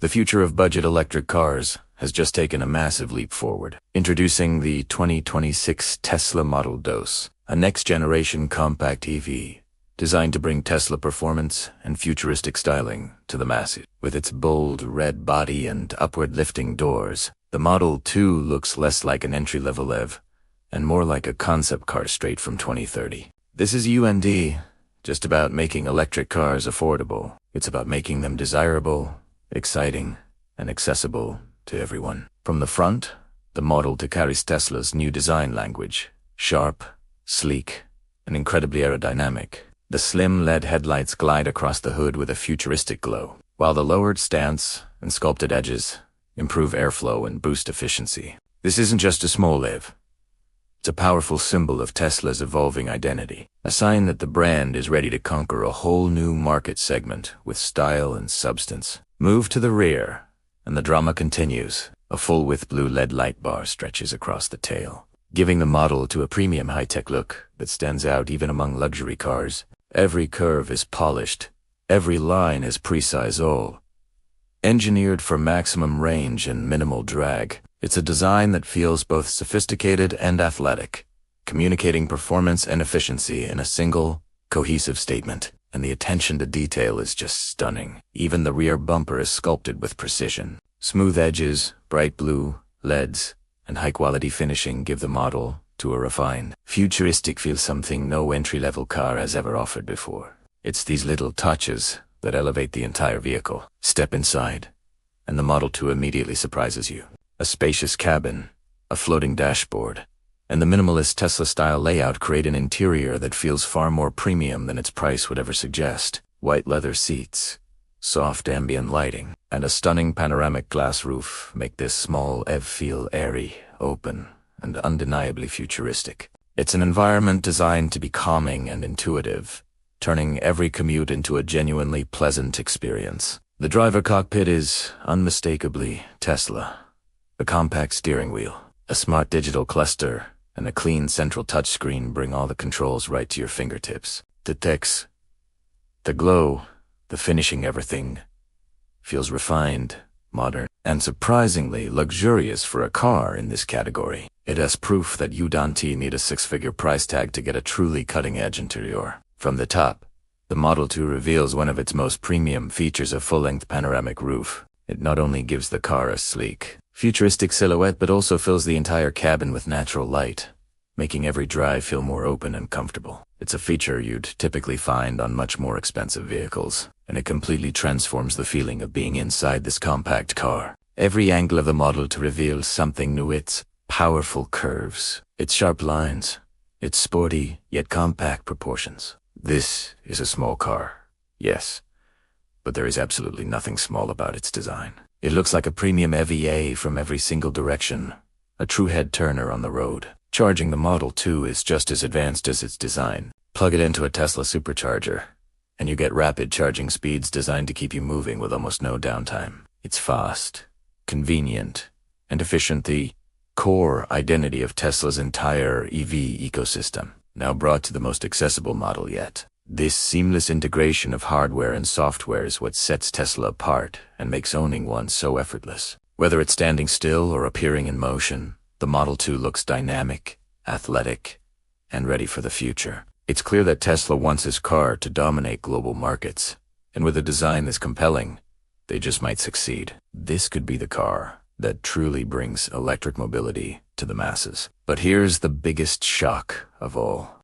The future of budget electric cars has just taken a massive leap forward. Introducing the 2026 Tesla Model Dos, a next-generation compact EV designed to bring Tesla performance and futuristic styling to the masses. With its bold red body and upward-lifting doors, the Model 2 looks less like an entry-level EV and more like a concept car straight from 2030. This is UND, just about making electric cars affordable. It's about making them desirable, exciting, and accessible to everyone. From the front, the Model 2 carries Tesla's new design language: sharp, sleek, and incredibly aerodynamic. The slim LED headlights glide across the hood with a futuristic glow, while the lowered stance and sculpted edges improve airflow and boost efficiency. This isn't just a small EV. It's a powerful symbol of Tesla's evolving identity, a sign that the brand is ready to conquer a whole new market segment with style and substance. Move to the rear, and the drama continues. A full-width blue LED light bar stretches across the tail, giving the Model 2 a premium high-tech look that stands out even among luxury cars. Every curve is polished, every line is precise, all engineered for maximum range and minimal drag. It's a design that feels both sophisticated and athletic, communicating performance and efficiency in a single, cohesive statement. And the attention to detail is just stunning. Even the rear bumper is sculpted with precision. Smooth edges, bright blue, LEDs, and high-quality finishing give the Model 2 a refined, futuristic feel, something no entry-level car has ever offered before. It's these little touches that elevate the entire vehicle. Step inside, and the Model 2 immediately surprises you. A spacious cabin, a floating dashboard, and the minimalist Tesla-style layout create an interior that feels far more premium than its price would ever suggest. White leather seats, soft ambient lighting, and a stunning panoramic glass roof make this small EV feel airy, open, and undeniably futuristic. It's an environment designed to be calming and intuitive, turning every commute into a genuinely pleasant experience. The driver cockpit is unmistakably Tesla. A compact steering wheel, a smart digital cluster, and a clean central touchscreen bring all the controls right to your fingertips. The text, the glow, the finishing, everything feels refined, modern, and surprisingly luxurious for a car in this category. It has proof that you don't need a six-figure price tag to get a truly cutting-edge interior. From the top, the Model 2 reveals one of its most premium features: a full-length panoramic roof. It not only gives the car a sleek, futuristic silhouette but also fills the entire cabin with natural light, making every drive feel more open and comfortable. It's a feature you'd typically find on much more expensive vehicles, and it completely transforms the feeling of being inside this compact car. Every angle of the Model 2 reveals something new: its powerful curves, its sharp lines, its sporty yet compact proportions. This is a small car, yes, but there is absolutely nothing small about its design. It looks like a premium EVA from every single direction, a true head-turner on the road. Charging the Model 2 is just as advanced as its design. Plug it into a Tesla supercharger, and you get rapid charging speeds designed to keep you moving with almost no downtime. It's fast, convenient, and efficient, the core identity of Tesla's entire EV ecosystem, now brought to the most accessible model yet. This seamless integration of hardware and software is what sets Tesla apart and makes owning one so effortless. Whether it's standing still or appearing in motion, the Model 2 looks dynamic, athletic, and ready for the future. It's clear that Tesla wants his car to dominate global markets, and with a design this compelling, they just might succeed. This could be the car that truly brings electric mobility to the masses. But here's the biggest shock of all.